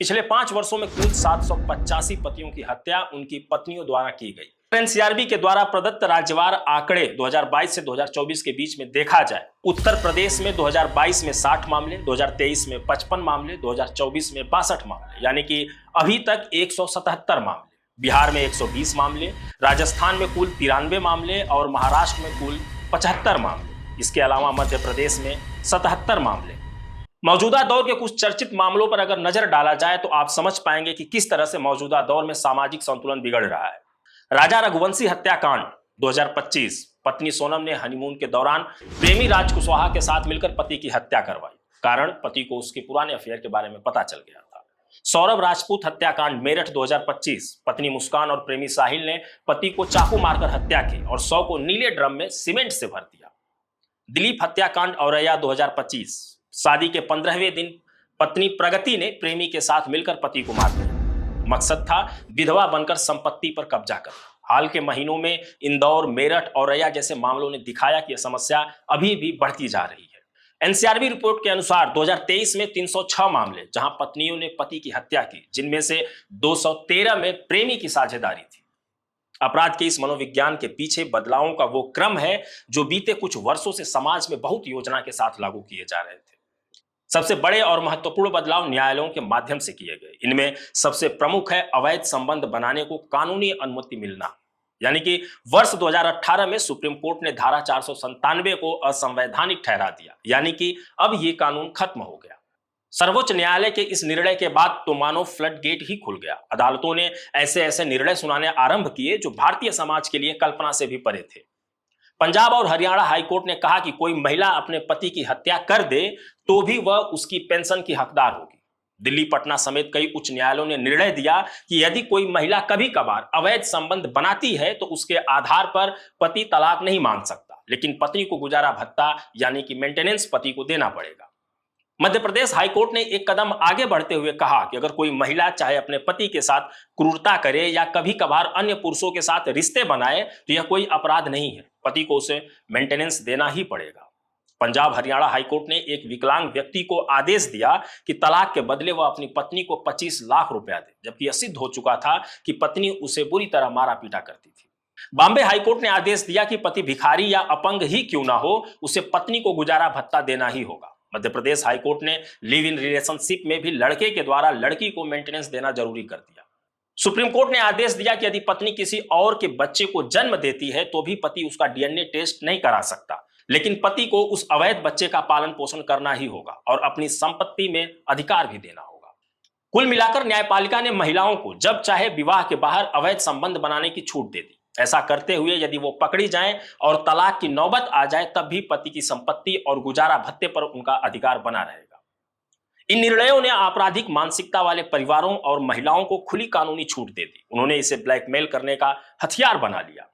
पिछले 5 वर्षों में कुल 785 पतियों की हत्या उनकी पत्नियों द्वारा की गई। एनसीआरबी के द्वारा प्रदत्त राज्यवार आंकड़े 2022 से 2024 के बीच में देखा जाए, उत्तर प्रदेश में 2022 में 60 मामले, 2023 में 55 मामले, 2024 में 62 मामले, यानी कि अभी तक 177 मामले। बिहार में 120 मामले, राजस्थान में कुल 93 मामले और महाराष्ट्र में कुल 75 मामले। इसके अलावा मध्य प्रदेश में 77 मामले। मौजूदा दौर के कुछ चर्चित मामलों पर अगर नजर डाला जाए तो आप समझ पाएंगे कि किस तरह से मौजूदा दौर में सामाजिक संतुलन बिगड़ रहा है। राजा रघुवंशी हत्याकांड 2025, पत्नी सोनम ने हनीमून के दौरान प्रेमी राज कुशवाहा के साथ मिलकर पति की हत्या करवाई। कारण पति को उसके पुराने अफेयर के बारे में पता चल गया था। सौरभ राजपूत हत्याकांड मेरठ 2025, पत्नी मुस्कान और प्रेमी साहिल ने पति को चाकू मारकर हत्या की और शव को नीले ड्रम में सीमेंट से भर दिया। दिलीप हत्याकांड औरैया 2025, शादी के 15वें दिन पत्नी प्रगति ने प्रेमी के साथ मिलकर पति को मार दिया। मकसद था विधवा बनकर संपत्ति पर कब्जा करना। हाल के महीनों में इंदौर, मेरठ, औरैया जैसे मामलों ने दिखाया कि यह समस्या अभी भी बढ़ती जा रही है। एनसीआरबी रिपोर्ट के अनुसार 2023 में 306 मामले जहां पत्नियों ने पति की हत्या की, जिनमें से 213 में प्रेमी की साझेदारी थी। अपराध के इस मनोविज्ञान के पीछे बदलावों का वो क्रम है जो बीते कुछ वर्षों से समाज में बहुत योजना के साथ लागू किए जा रहे थे। सबसे बड़े और महत्वपूर्ण बदलाव न्यायालयों के माध्यम से किए गए। इनमें सबसे प्रमुख है अवैध संबंध बनाने को कानूनी अनुमति मिलना। यानी कि वर्ष 2018 में सुप्रीम कोर्ट ने धारा 497 को असंवैधानिक ठहरा दिया, यानी कि अब ये कानून खत्म हो गया। सर्वोच्च न्यायालय के इस निर्णय के बाद तो मानो फ्लड गेट ही खुल गया। अदालतों ने ऐसे ऐसे निर्णय सुनाने आरंभ किए जो भारतीय समाज के लिए कल्पना से भी परे थे। पंजाब और हरियाणा हाईकोर्ट ने कहा कि कोई महिला अपने पति की हत्या कर दे तो भी वह उसकी पेंशन की हकदार होगी। दिल्ली, पटना समेत कई उच्च न्यायालयों ने निर्णय दिया कि यदि कोई महिला कभी कभार अवैध संबंध बनाती है तो उसके आधार पर पति तलाक नहीं मांग सकता, लेकिन पत्नी को गुजारा भत्ता यानी कि मेंटेनेंस पति को देना पड़ेगा। मध्य प्रदेश हाईकोर्ट ने एक कदम आगे बढ़ते हुए कहा कि अगर कोई महिला चाहे अपने पति के साथ क्रूरता करे या कभी कभार अन्य पुरुषों के साथ रिश्ते बनाए तो यह कोई अपराध नहीं है, पति को उसे मेंटेनेंस देना ही पड़ेगा। पंजाब हरियाणा हाईकोर्ट ने एक विकलांग व्यक्ति को आदेश दिया कि तलाक के बदले वह अपनी पत्नी को 25 लाख रुपया दे, जबकि यह सिद्ध हो चुका था कि पत्नी उसे बुरी तरह मारा पीटा करती थी। बॉम्बे हाईकोर्ट ने आदेश दिया कि पति भिखारी या अपंग ही क्यों ना हो, उसे पत्नी को गुजारा भत्ता देना ही होगा। मध्य प्रदेश हाईकोर्ट ने लिव इन रिलेशनशिप में भी लड़के के द्वारा लड़की को मेंटेनेंस देना जरूरी कर दिया। सुप्रीम कोर्ट ने आदेश दिया कि यदि पत्नी किसी और के बच्चे को जन्म देती है तो भी पति उसका डीएनए टेस्ट नहीं करा सकता, लेकिन पति को उस अवैध बच्चे का पालन पोषण करना ही होगा और अपनी संपत्ति में अधिकार भी देना होगा। कुल मिलाकर न्यायपालिका ने महिलाओं को जब चाहे विवाह के बाहर अवैध संबंध बनाने की छूट दे दी। ऐसा करते हुए यदि वो पकड़ी जाएं और तलाक की नौबत आ जाए तब भी पति की संपत्ति और गुजारा भत्ते पर उनका अधिकार बना रहेगा। इन निर्णयों ने आपराधिक मानसिकता वाले परिवारों और महिलाओं को खुली कानूनी छूट दे दी। उन्होंने इसे ब्लैकमेल करने का हथियार बना लिया।